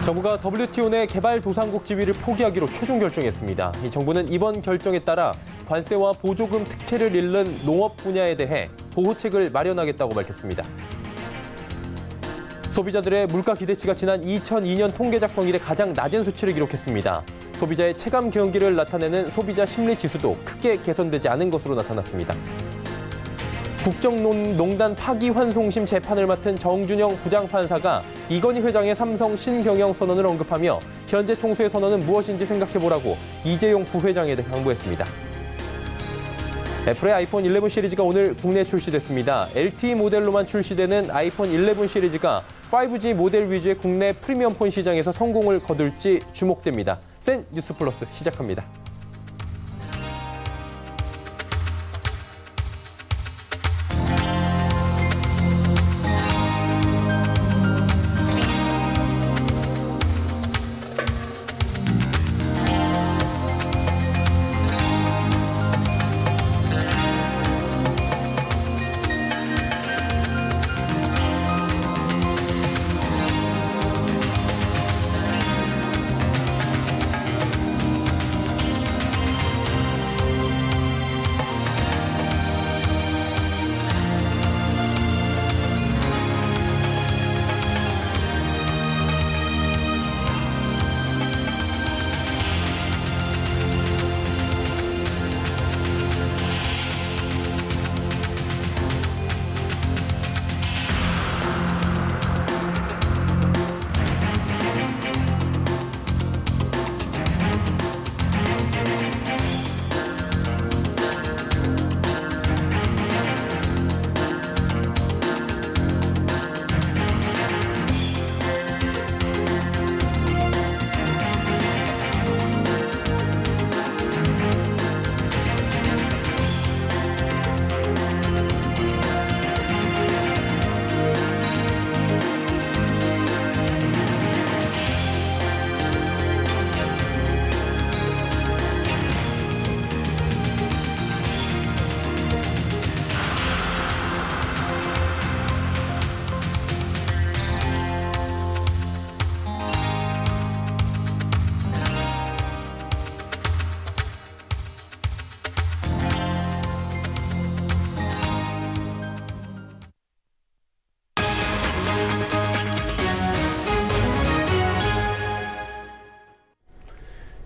정부가 WTO 내 개발도상국 지위를 포기하기로 최종 결정했습니다. 이 정부는 이번 결정에 따라 관세와 보조금 특혜를 잃는 농업 분야에 대해 보호책을 마련하겠다고 밝혔습니다. 소비자들의 물가 기대치가 지난 2002년 통계 작성 이래 가장 낮은 수치를 기록했습니다. 소비자의 체감 경기를 나타내는 소비자 심리 지수도 크게 개선되지 않은 것으로 나타났습니다. 국정농단 파기환송심 재판을 맡은 정준영 부장판사가 이건희 회장의 삼성 신경영 선언을 언급하며 현재 총수의 선언은 무엇인지 생각해보라고 이재용 부회장에 당부했습니다. 애플의 아이폰 11 시리즈가 오늘 국내 출시됐습니다. LTE 모델로만 출시되는 아이폰 11 시리즈가 5G 모델 위주의 국내 프리미엄폰 시장에서 성공을 거둘지 주목됩니다. 센 뉴스 플러스 시작합니다.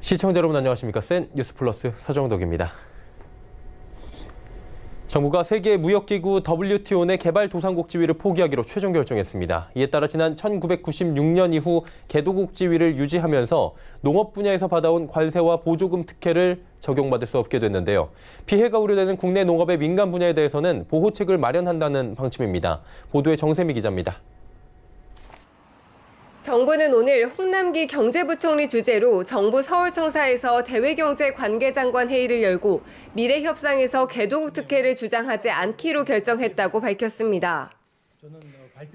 시청자 여러분 안녕하십니까? 센 뉴스 플러스 서정덕입니다. 정부가 세계무역기구 WTO 내 개발도상국 지위를 포기하기로 최종 결정했습니다. 이에 따라 지난 1996년 이후 개도국 지위를 유지하면서 농업 분야에서 받아온 관세와 보조금 특혜를 적용받을 수 없게 됐는데요. 피해가 우려되는 국내 농업의 민간 분야에 대해서는 보호책을 마련한다는 방침입니다. 보도에 정세미 기자입니다. 정부는 오늘 홍남기 경제부총리 주재로 정부 서울청사에서 대외경제관계장관 회의를 열고 미래협상에서 개도국 특혜를 주장하지 않기로 결정했다고 밝혔습니다.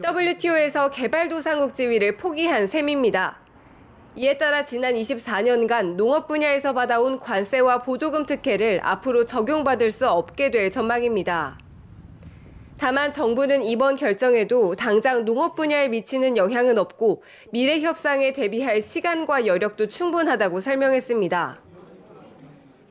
WTO에서 개발도상국 지위를 포기한 셈입니다. 이에 따라 지난 24년간 농업 분야에서 받아온 관세와 보조금 특혜를 앞으로 적용받을 수 없게 될 전망입니다. 다만 정부는 이번 결정에도 당장 농업 분야에 미치는 영향은 없고 미래 협상에 대비할 시간과 여력도 충분하다고 설명했습니다.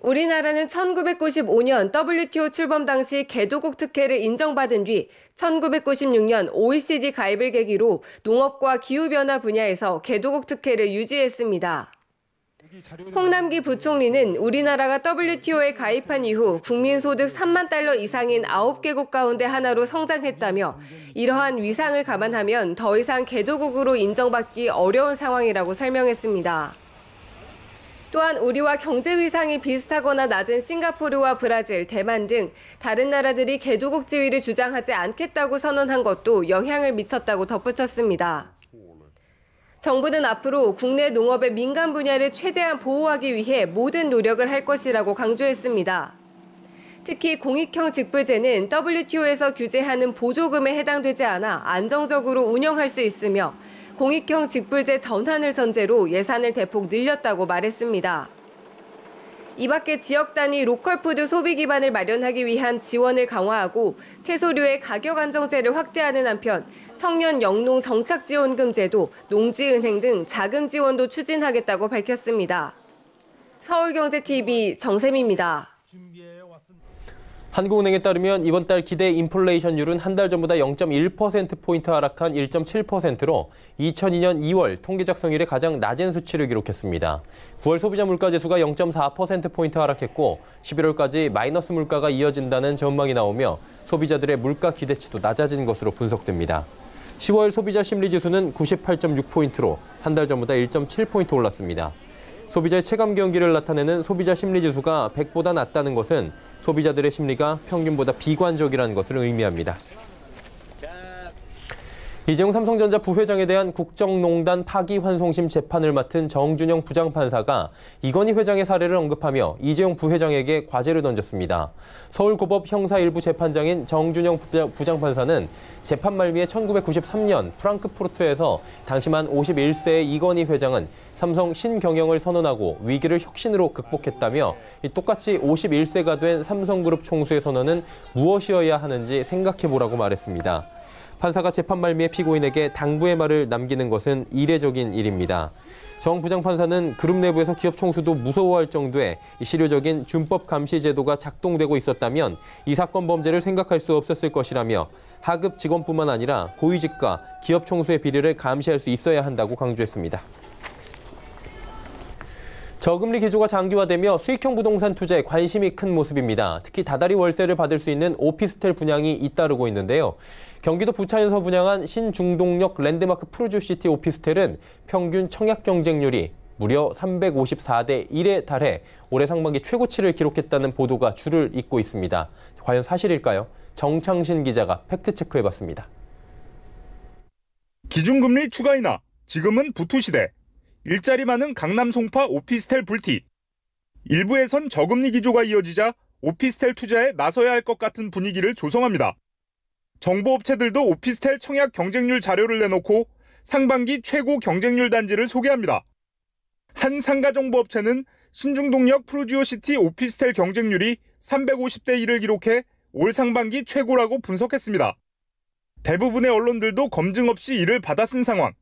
우리나라는 1995년 WTO 출범 당시 개도국 특혜를 인정받은 뒤 1996년 OECD 가입을 계기로 농업과 기후변화 분야에서 개도국 특혜를 유지했습니다. 홍남기 부총리는 우리나라가 WTO에 가입한 이후 국민소득 3만 달러 이상인 9개국 가운데 하나로 성장했다며 이러한 위상을 감안하면 더 이상 개도국으로 인정받기 어려운 상황이라고 설명했습니다. 또한 우리와 경제 위상이 비슷하거나 낮은 싱가포르와 브라질, 대만 등 다른 나라들이 개도국 지위를 주장하지 않겠다고 선언한 것도 영향을 미쳤다고 덧붙였습니다. 정부는 앞으로 국내 농업의 민간 분야를 최대한 보호하기 위해 모든 노력을 할 것이라고 강조했습니다. 특히 공익형 직불제는 WTO에서 규제하는 보조금에 해당되지 않아 안정적으로 운영할 수 있으며 공익형 직불제 전환을 전제로 예산을 대폭 늘렸다고 말했습니다. 이 밖에 지역 단위 로컬푸드 소비 기반을 마련하기 위한 지원을 강화하고 채소류의 가격 안정제를 확대하는 한편 청년 영농 정착지원금 제도, 농지은행 등 자금 지원도 추진하겠다고 밝혔습니다. 서울경제TV 정샘입니다. 한국은행에 따르면 이번 달 기대 인플레이션율은 한 달 전보다 0.1%포인트 하락한 1.7%로 2002년 2월 통계 작성일에 가장 낮은 수치를 기록했습니다. 9월 소비자 물가지수가 0.4%포인트 하락했고 11월까지 마이너스 물가가 이어진다는 전망이 나오며 소비자들의 물가 기대치도 낮아진 것으로 분석됩니다. 10월 소비자 심리지수는 98.6포인트로 한 달 전보다 1.7포인트 올랐습니다. 소비자의 체감 경기를 나타내는 소비자 심리지수가 100보다 낮다는 것은 소비자들의 심리가 평균보다 비관적이라는 것을 의미합니다. 이재용 삼성전자 부회장에 대한 국정농단 파기환송심 재판을 맡은 정준영 부장판사가 이건희 회장의 사례를 언급하며 이재용 부회장에게 과제를 던졌습니다. 서울고법 형사 1부 재판장인 정준영 부장판사는 재판 말미에 1993년 프랑크푸르트에서 당시만 51세의 이건희 회장은 삼성 신경영을 선언하고 위기를 혁신으로 극복했다며 똑같이 51세가 된 삼성그룹 총수의 선언은 무엇이어야 하는지 생각해보라고 말했습니다. 판사가 재판 말미에 피고인에게 당부의 말을 남기는 것은 이례적인 일입니다. 정 부장판사는 그룹 내부에서 기업 총수도 무서워할 정도의 실효적인 준법 감시 제도가 작동되고 있었다면 이 사건 범죄를 생각할 수 없었을 것이라며 하급 직원뿐만 아니라 고위직과 기업 총수의 비리를 감시할 수 있어야 한다고 강조했습니다. 저금리 기조가 장기화되며 수익형 부동산 투자에 관심이 큰 모습입니다. 특히 다달이 월세를 받을 수 있는 오피스텔 분양이 잇따르고 있는데요. 경기도 부천에서 분양한 신중동역 랜드마크 푸르주시티 오피스텔은 평균 청약 경쟁률이 무려 354대 1에 달해 올해 상반기 최고치를 기록했다는 보도가 줄을 잇고 있습니다. 과연 사실일까요? 정창신 기자가 팩트체크해봤습니다. 기준금리 추가 인하, 지금은 부투시대. 일자리 많은 강남 송파 오피스텔 불티. 일부에선 저금리 기조가 이어지자 오피스텔 투자에 나서야 할 것 같은 분위기를 조성합니다. 정보업체들도 오피스텔 청약 경쟁률 자료를 내놓고 상반기 최고 경쟁률 단지를 소개합니다. 한 상가정보업체는 신중동역 푸르지오시티 오피스텔 경쟁률이 350대 1을 기록해 올 상반기 최고라고 분석했습니다. 대부분의 언론들도 검증 없이 이를 받아쓴 상황.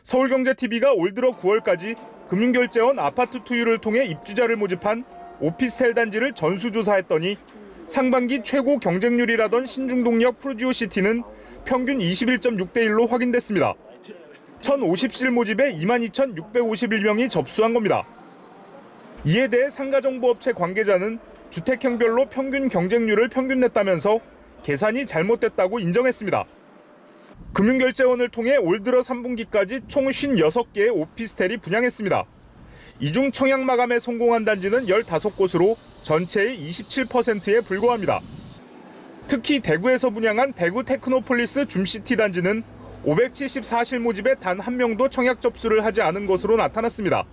서울경제TV가 올 들어 9월까지 금융결제원 아파트 투유를 통해 입주자를 모집한 오피스텔 단지를 전수조사했더니 상반기 최고 경쟁률이라던 신중동역 푸르지오시티는 평균 21.6대 1로 확인됐습니다. 1050실 모집에 22,651명이 접수한 겁니다. 이에 대해 상가정보업체 관계자는 주택형별로 평균 경쟁률을 평균냈다면서 계산이 잘못됐다고 인정했습니다. 금융결제원을 통해 올 들어 3분기까지 총 56개의 오피스텔이 분양했습니다. 이 중 청약 마감에 성공한 단지는 15곳으로 전체의 27%에 불과합니다. 특히 대구에서 분양한 대구 테크노폴리스 줌시티 단지는 574실 모집에 단 한 명도 청약 접수를 하지 않은 것으로 나타났습니다.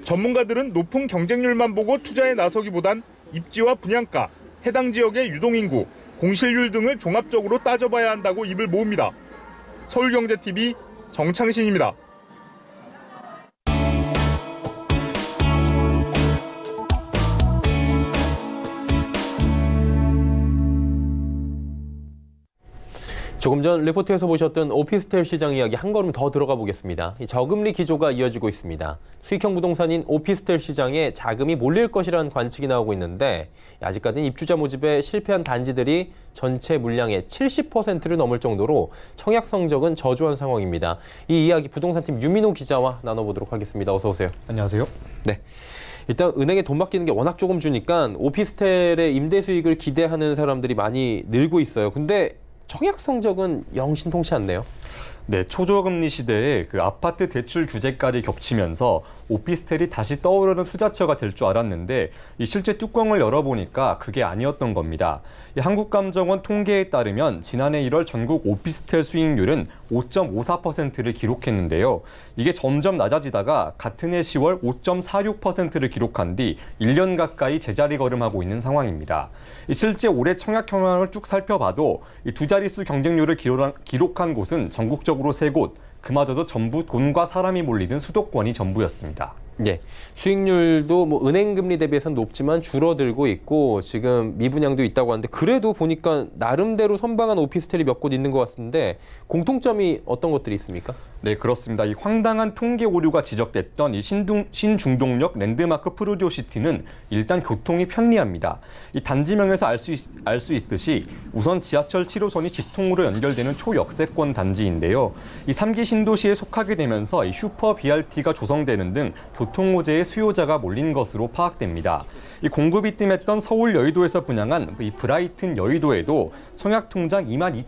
전문가들은 높은 경쟁률만 보고 투자에 나서기보단 입지와 분양가, 해당 지역의 유동인구, 공실률 등을 종합적으로 따져봐야 한다고 입을 모읍니다. 서울경제TV 정창신입니다. 조금 전 리포트에서 보셨던 오피스텔 시장 이야기 한 걸음 더 들어가 보겠습니다. 저금리 기조가 이어지고 있습니다. 수익형 부동산인 오피스텔 시장에 자금이 몰릴 것이라는 관측이 나오고 있는데 아직까지는 입주자 모집에 실패한 단지들이 전체 물량의 70%를 넘을 정도로 청약 성적은 저조한 상황입니다. 이 이야기 부동산팀 유민호 기자와 나눠보도록 하겠습니다. 어서 오세요. 안녕하세요. 네. 일단 은행에 돈 맡기는 게 워낙 조금 주니까 오피스텔의 임대 수익을 기대하는 사람들이 많이 늘고 있어요. 근데 청약 성적은 영 신통치 않네요. 네, 초저금리 시대에 아파트 대출 규제까지 겹치면서 오피스텔이 다시 떠오르는 투자처가 될 줄 알았는데 실제 뚜껑을 열어보니까 그게 아니었던 겁니다. 한국감정원 통계에 따르면 지난해 1월 전국 오피스텔 수익률은 5.54%를 기록했는데요. 이게 점점 낮아지다가 같은 해 10월 5.46%를 기록한 뒤 1년 가까이 제자리 걸음하고 있는 상황입니다. 실제 올해 청약 현황을 쭉 살펴봐도 두 자릿수 경쟁률을 기록한 곳은 전국적으로 3곳, 그마저도 전부 돈과 사람이 몰리는 수도권이 전부였습니다. 예, 수익률도 뭐 은행 금리 대비해서는 높지만 줄어들고 있고 지금 미분양도 있다고 하는데 그래도 보니까 나름대로 선방한 오피스텔이 몇 곳 있는 것 같은데 공통점이 어떤 것들이 있습니까? 네, 그렇습니다. 이 황당한 통계 오류가 지적됐던 이 신중동역 랜드마크 프루디오시티는 일단 교통이 편리합니다. 이 단지명에서 알 수 있듯이 우선 지하철 7호선이 직통으로 연결되는 초역세권 단지인데요. 이 3기 신도시에 속하게 되면서 이 슈퍼 BRT가 조성되는 등 교통 호재의 수요자가 몰린 것으로 파악됩니다. 이 공급이 뜸했던 서울 여의도에서 분양한 이 브라이튼 여의도에도 청약 통장 2만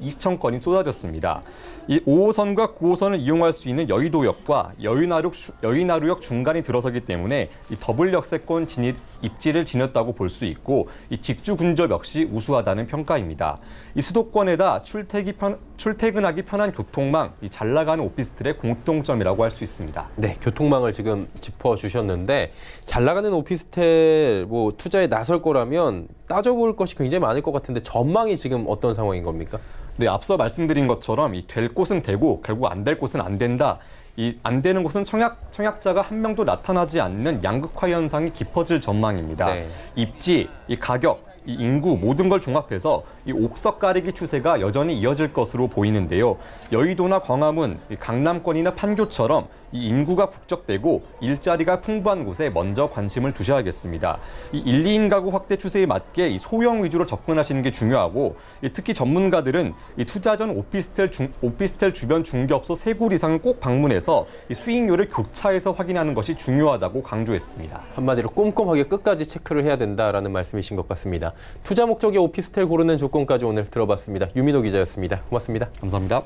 2천 건이 쏟아졌습니다. 이 5호선과 9호선을 이용할 수 있는 여의도역과 여의나루역 중간이 들어서기 때문에 이 더블 역세권 입지를 지녔다고 볼 수 있고 이 직주 근접 역시 우수하다는 평가입니다. 이 수도권에다 출퇴근하기 편한 교통망, 이 잘 나가는 오피스텔의 공통점이라고 할 수 있습니다. 네, 교통망을 지금 짚어주셨는데 잘 나가는 오피스텔 뭐 투자에 나설 거라면 따져볼 것이 굉장히 많을 것 같은데 전망이 지금 어떤 상황인 겁니까? 네, 앞서 말씀드린 것처럼 이 될 곳은 되고 결국 안 될 곳은 안 된다. 이 안 되는 곳은 청약자가 한 명도 나타나지 않는 양극화 현상이 깊어질 전망입니다. 네. 입지, 이 가격, 이 인구 모든 걸 종합해서 이 옥석 가리기 추세가 여전히 이어질 것으로 보이는데요. 여의도나 광화문, 강남권이나 판교처럼 이 인구가 북적대고 일자리가 풍부한 곳에 먼저 관심을 두셔야겠습니다. 이 1, 2인 가구 확대 추세에 맞게 이 소형 위주로 접근하시는 게 중요하고 특히 전문가들은 이 투자 전 오피스텔 주변 중개업소 3곳 이상은 꼭 방문해서 이 수익률을 교차해서 확인하는 것이 중요하다고 강조했습니다. 한마디로 꼼꼼하게 끝까지 체크를 해야 된다라는 말씀이신 것 같습니다. 투자 목적의 오피스텔 고르는 조건까지 오늘 들어봤습니다. 유민호 기자였습니다. 고맙습니다. 감사합니다.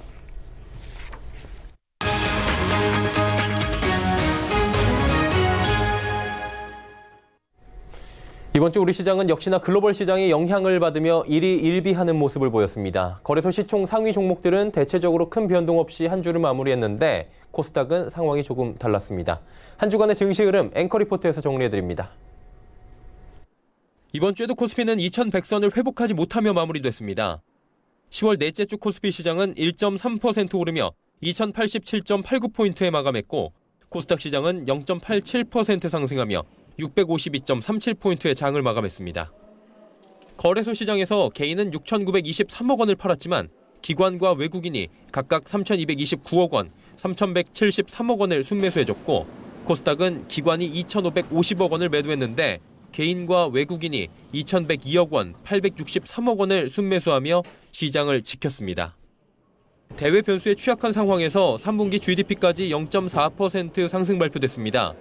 이번 주 우리 시장은 역시나 글로벌 시장의 영향을 받으며 일희일비하는 모습을 보였습니다. 거래소 시총 상위 종목들은 대체적으로 큰 변동 없이 한 주를 마무리했는데 코스닥은 상황이 조금 달랐습니다. 한 주간의 증시 흐름 앵커 리포트에서 정리해드립니다. 이번 주에도 코스피는 2100선을 회복하지 못하며 마무리됐습니다. 10월 넷째 주 코스피 시장은 1.3% 오르며 2087.89포인트에 마감했고 코스닥 시장은 0.87% 상승하며 652.37포인트의 장을 마감했습니다. 거래소 시장에서 개인은 6,923억 원을 팔았지만 기관과 외국인이 각각 3,229억 원, 3,173억 원을 순매수해줬고 코스닥은 기관이 2,550억 원을 매도했는데 개인과 외국인이 2,102억 원, 863억 원을 순매수하며 시장을 지켰습니다. 대외 변수에 취약한 상황에서 3분기 GDP까지 0.4% 상승 발표됐습니다.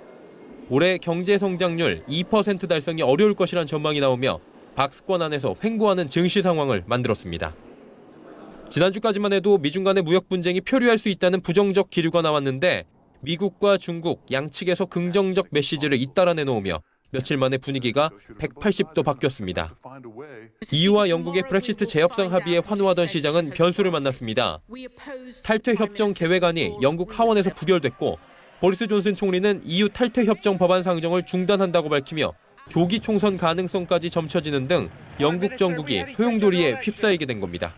올해 경제 성장률 2% 달성이 어려울 것이란 전망이 나오며 박스권 안에서 횡보하는 증시 상황을 만들었습니다. 지난주까지만 해도 미중 간의 무역 분쟁이 표류할 수 있다는 부정적 기류가 나왔는데 미국과 중국 양측에서 긍정적 메시지를 잇따라 내놓으며 며칠 만에 분위기가 180도 바뀌었습니다. EU와 영국의 브렉시트 재협상 합의에 환호하던 시장은 변수를 만났습니다. 탈퇴 협정 계획안이 영국 하원에서 부결됐고 보리스 존슨 총리는 EU 탈퇴 협정 법안 상정을 중단한다고 밝히며 조기 총선 가능성까지 점쳐지는 등 영국 정국이 소용돌이에 휩싸이게 된 겁니다.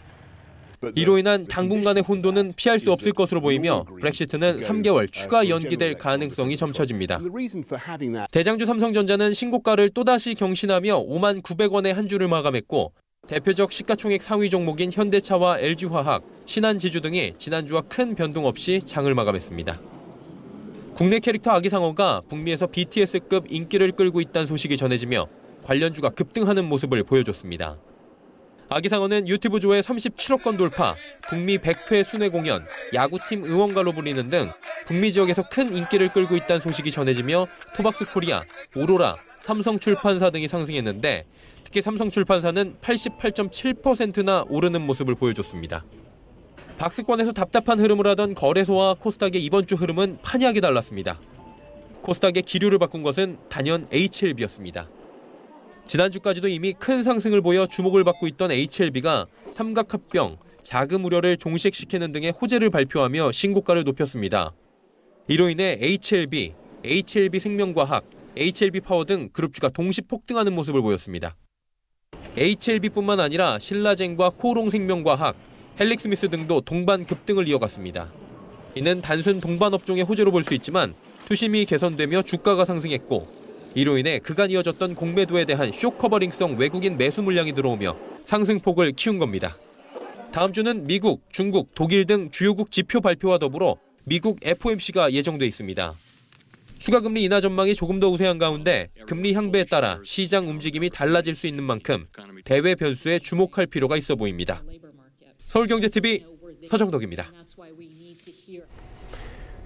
이로 인한 당분간의 혼돈은 피할 수 없을 것으로 보이며 브렉시트는 3개월 추가 연기될 가능성이 점쳐집니다. 대장주 삼성전자는 신고가를 또다시 경신하며 5만 900원의 한 주를 마감했고 대표적 시가총액 상위 종목인 현대차와 LG화학, 신한지주 등이 지난주와 큰 변동 없이 장을 마감했습니다. 국내 캐릭터 아기상어가 북미에서 BTS급 인기를 끌고 있다는 소식이 전해지며 관련주가 급등하는 모습을 보여줬습니다. 아기상어는 유튜브 조회 37억 건 돌파, 북미 100회 순회 공연, 야구팀 응원가로 불리는 등 북미 지역에서 큰 인기를 끌고 있다는 소식이 전해지며 토박스코리아, 오로라, 삼성출판사 등이 상승했는데 특히 삼성출판사는 88.7%나 오르는 모습을 보여줬습니다. 박스권에서 답답한 흐름을 하던 거래소와 코스닥의 이번 주 흐름은 판이하게 달랐습니다. 코스닥의 기류를 바꾼 것은 단연 HLB였습니다. 지난주까지도 이미 큰 상승을 보여 주목을 받고 있던 HLB가 삼각합병, 자금 우려를 종식시키는 등의 호재를 발표하며 신고가를 높였습니다. 이로 인해 HLB, HLB생명과학, HLB파워 등 그룹주가 동시 폭등하는 모습을 보였습니다. HLB뿐만 아니라 신라젠과 코롱생명과학, 헬릭스미스 등도 동반 급등을 이어갔습니다. 이는 단순 동반 업종의 호재로 볼 수 있지만 투심이 개선되며 주가가 상승했고 이로 인해 그간 이어졌던 공매도에 대한 쇼커버링성 외국인 매수 물량이 들어오며 상승폭을 키운 겁니다. 다음 주는 미국, 중국, 독일 등 주요국 지표 발표와 더불어 미국 FOMC가 예정돼 있습니다. 추가 금리 인하 전망이 조금 더 우세한 가운데 금리 향배에 따라 시장 움직임이 달라질 수 있는 만큼 대외 변수에 주목할 필요가 있어 보입니다. 서울경제TV 서정덕입니다.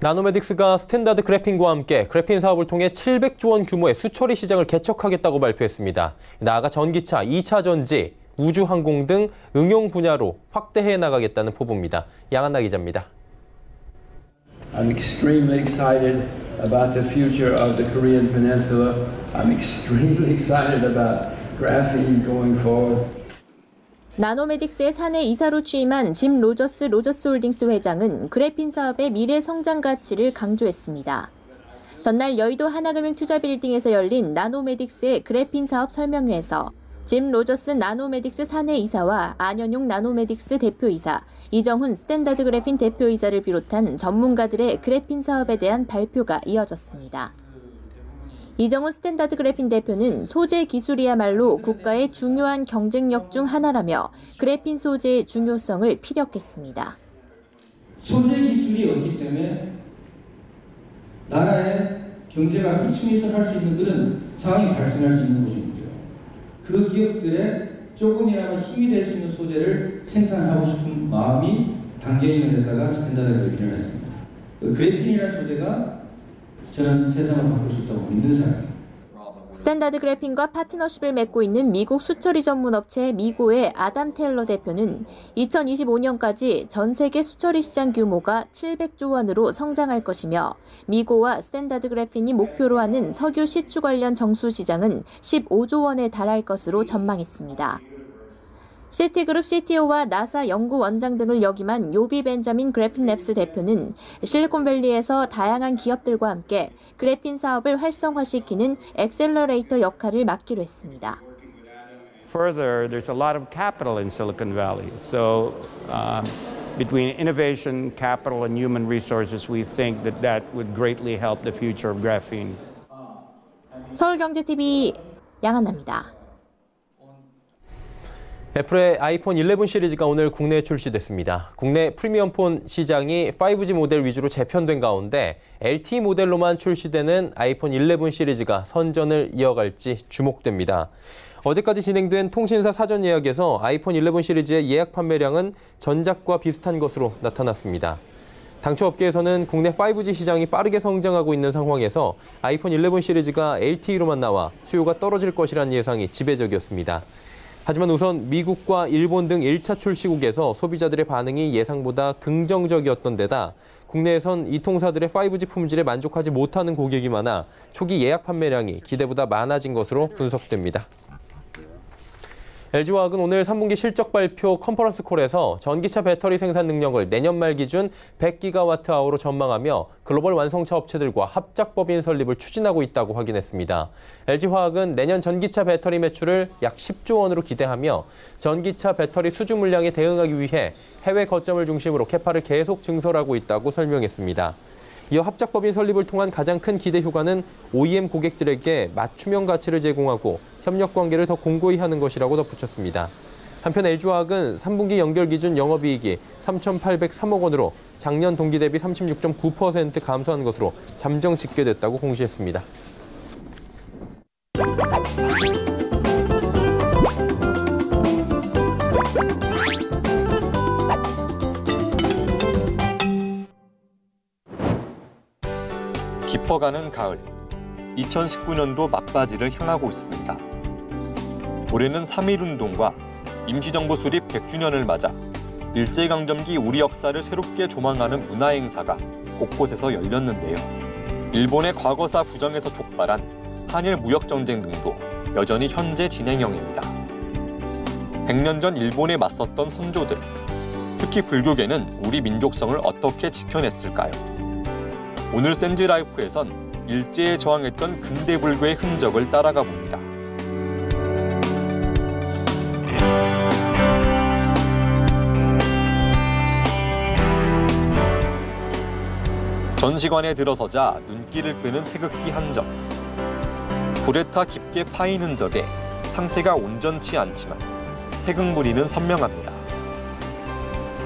나노메딕스가 스탠다드 그래핀과 함께 그래핀 사업을 통해 700조 원 규모의 수처리 시장을 개척하겠다고 발표했습니다. 나아가 전기차, 2차 전지, 우주항공 등 응용 분야로 확대해 나가겠다는 포부입니다. 양한나 기자입니다. I'm extremely excited about the future of the Korean Peninsula. I'm extremely excited about graphene going forward. 나노메딕스의 사내 이사로 취임한 짐 로저스 로저스홀딩스 회장은 그래핀 사업의 미래 성장 가치를 강조했습니다. 전날 여의도 하나금융투자빌딩에서 열린 나노메딕스의 그래핀 사업 설명회에서 짐 로저스 나노메딕스 사내 이사와 안현용 나노메딕스 대표이사, 이정훈 스탠다드 그래핀 대표이사를 비롯한 전문가들의 그래핀 사업에 대한 발표가 이어졌습니다. 이정훈 스탠다드 그래핀 대표는 소재 기술이야말로 국가의 중요한 경쟁력 중 하나라며 그래핀 소재의 중요성을 피력했습니다. 소재 기술이 없기 때문에 나라의 경제가 휘청휘청 할 수 있는 그런 상황이 발생할 수 있는 것입니다. 그 기업들의 조금이나마 힘이 될 수 있는 소재를 생산하고 싶은 마음이 담겨있는 회사가 스탠다드 그래핀을 했습니다. 그래핀이라는 소재가 저는 세상을 바꿀 수 있다고 믿는 사람입니다. 스탠다드 그래핀과 파트너십을 맺고 있는 미국 수처리 전문 업체 미고의 아담 테일러 대표는 2025년까지 전 세계 수처리 시장 규모가 700조 원으로 성장할 것이며 미고와 스탠다드 그래핀이 목표로 하는 석유 시추 관련 정수 시장은 15조 원에 달할 것으로 전망했습니다. 시티그룹 CTO와 나사 연구원장 등을 역임한 요비 벤자민 그래핀랩스 대표는 실리콘밸리에서 다양한 기업들과 함께 그래핀 사업을 활성화시키는 엑셀러레이터 역할을 맡기로 했습니다. Further, there's a lot of capital in Silicon Valley. So between innovation, capital, and human resources, we think that would greatly help the future of graphene. 서울경제TV 양한나입니다. 애플의 아이폰 11 시리즈가 오늘 국내에 출시됐습니다. 국내 프리미엄폰 시장이 5G 모델 위주로 재편된 가운데 LTE 모델로만 출시되는 아이폰 11 시리즈가 선전을 이어갈지 주목됩니다. 어제까지 진행된 통신사 사전 예약에서 아이폰 11 시리즈의 예약 판매량은 전작과 비슷한 것으로 나타났습니다. 당초 업계에서는 국내 5G 시장이 빠르게 성장하고 있는 상황에서 아이폰 11 시리즈가 LTE로만 나와 수요가 떨어질 것이라는 예상이 지배적이었습니다. 하지만 우선 미국과 일본 등 1차 출시국에서 소비자들의 반응이 예상보다 긍정적이었던 데다 국내에선 이 통사들의 5G 품질에 만족하지 못하는 고객이 많아 초기 예약 판매량이 기대보다 많아진 것으로 분석됩니다. LG화학은 오늘 3분기 실적 발표 컨퍼런스 콜에서 전기차 배터리 생산 능력을 내년 말 기준 100GWh로 전망하며 글로벌 완성차 업체들과 합작법인 설립을 추진하고 있다고 확인했습니다. LG화학은 내년 전기차 배터리 매출을 약 10조 원으로 기대하며 전기차 배터리 수주 물량에 대응하기 위해 해외 거점을 중심으로 캐파를 계속 증설하고 있다고 설명했습니다. 이어 합작법인 설립을 통한 가장 큰 기대 효과는 OEM 고객들에게 맞춤형 가치를 제공하고 협력 관계를 더 공고히 하는 것이라고 덧붙였습니다. 한편 LG화학은 3분기 연결 기준 영업이익이 3,803억 원으로 작년 동기 대비 36.9% 감소한 것으로 잠정 집계됐다고 공시했습니다. 깊어가는 가을, 2019년도 막바지를 향하고 있습니다. 올해는 3.1운동과 임시정부 수립 100주년을 맞아 일제강점기 우리 역사를 새롭게 조망하는 문화행사가 곳곳에서 열렸는데요. 일본의 과거사 부정에서 촉발한 한일 무역전쟁 등도 여전히 현재 진행형입니다. 100년 전 일본에 맞섰던 선조들, 특히 불교계는 우리 민족성을 어떻게 지켜냈을까요? 오늘 센즈라이프에선 일제에 저항했던 근대 불교의 흔적을 따라가 봅니다. 전시관에 들어서자 눈길을 끄는 태극기 한 점. 불에 타 깊게 파인 흔적에 상태가 온전치 않지만 태극무늬는 선명합니다.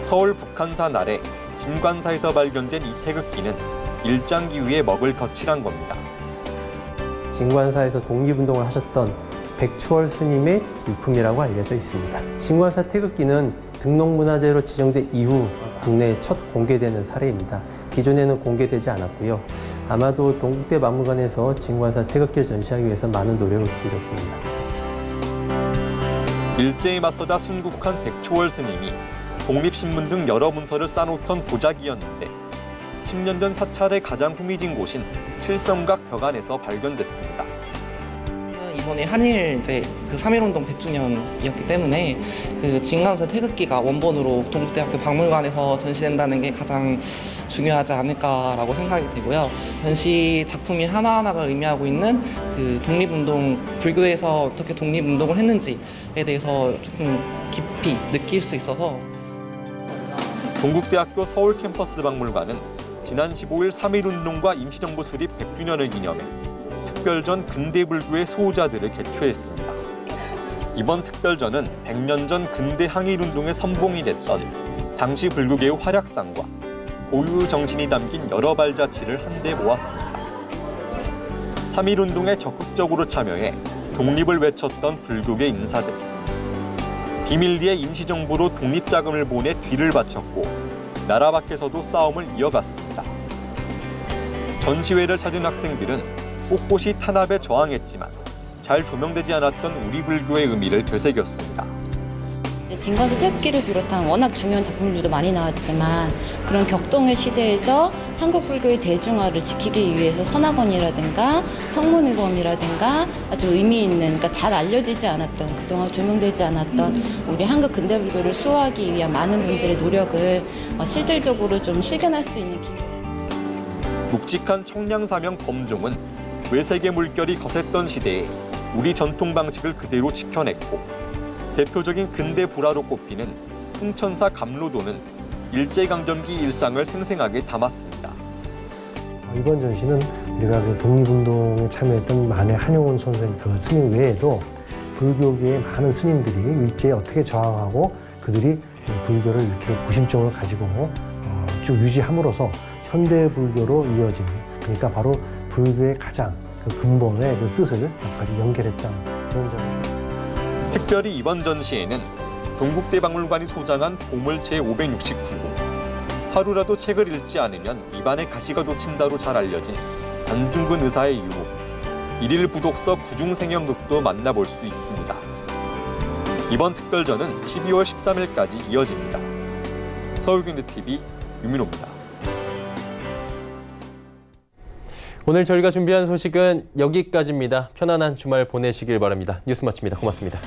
서울 북한산 아래 진관사에서 발견된 이 태극기는 일장기 위에 먹을 덧칠한 겁니다. 진관사에서 독립운동을 하셨던 백초월 스님의 일품이라고 알려져 있습니다. 진관사 태극기는 등록문화재로 지정된 이후 국내에 첫 공개되는 사례입니다. 기존에는 공개되지 않았고요. 아마도 동국대박물관에서 진관사 태극기를 전시하기 위해서 많은 노력을 기울였습니다. 일제에 맞서다 순국한 백초월 스님이 독립신문 등 여러 문서를 쌓아놓던 도자기였는데 10년 전 사찰의 가장 흥미진 곳인 칠성각 벽안에서 발견됐습니다. 이번에 한일 그 3.1운동 100주년이었기 때문에 그 진관사 태극기가 원본으로 동국대학교 박물관에서 전시된다는 게 가장 중요하지 않을까라고 생각이 되고요. 전시 작품이 하나하나가 의미하고 있는 그 독립운동, 불교에서 어떻게 독립운동을 했는지에 대해서 조금 깊이 느낄 수 있어서. 동국대학교 서울 캠퍼스 박물관은 지난 15일 3.1운동과 임시정부 수립 100주년을 기념해 특별전 근대불교의 수호자들을 개최했습니다. 이번 특별전은 100년 전 근대 항일운동의 선봉이 됐던 당시 불교계의 활약상과 고유 정신이 담긴 여러 발자취를 한데 모았습니다. 3.1운동에 적극적으로 참여해 독립을 외쳤던 불교계 인사들. 비밀리에 임시정부로 독립자금을 보내 뒤를 바쳤고 나라 밖에서도 싸움을 이어갔습니다. 전시회를 찾은 학생들은 꼿꼿이 탄압에 저항했지만 잘 조명되지 않았던 우리 불교의 의미를 되새겼습니다. 진관사 태극기를 비롯한 워낙 중요한 작품들도 많이 나왔지만 그런 격동의 시대에서 한국 불교의 대중화를 지키기 위해서 선학원이라든가 성문의범이라든가 아주 의미 있는, 그러니까 잘 알려지지 않았던, 그동안 조명되지 않았던 우리 한국 근대 불교를 수호하기 위한 많은 분들의 노력을 실질적으로 좀 실견할 수 있는 기회. 묵직한 청량사명 범종은 외세계 물결이 거셌던 시대에 우리 전통 방식을 그대로 지켜냈고 대표적인 근대 불화로 꼽히는 흥천사 감로도는 일제강점기 일상을 생생하게 담았습니다. 이번 전시는 우리가 그 독립운동에 참여했던 만해 한용운 선생 그 스님 외에도 불교계의 많은 스님들이 일제에 어떻게 저항하고 그들이 불교를 이렇게 구심점을 가지고 쭉 유지함으로써 현대 불교로 이어진, 그러니까 바로 불교의 가장 그 근본의 그 뜻을 여기까지 연결했다는 그런 점입니다. 특별히 이번 전시에는 동국대박물관이 소장한 보물 제569호, 하루라도 책을 읽지 않으면 입안에 가시가 돋친다로 잘 알려진 안중근 의사의 유물, 일일 부독서 구중생형극도 만나볼 수 있습니다. 이번 특별전은 12월 13일까지 이어집니다. 서울경제TV 유민호입니다. 오늘 저희가 준비한 소식은 여기까지입니다. 편안한 주말 보내시길 바랍니다. 뉴스 마칩니다. 고맙습니다.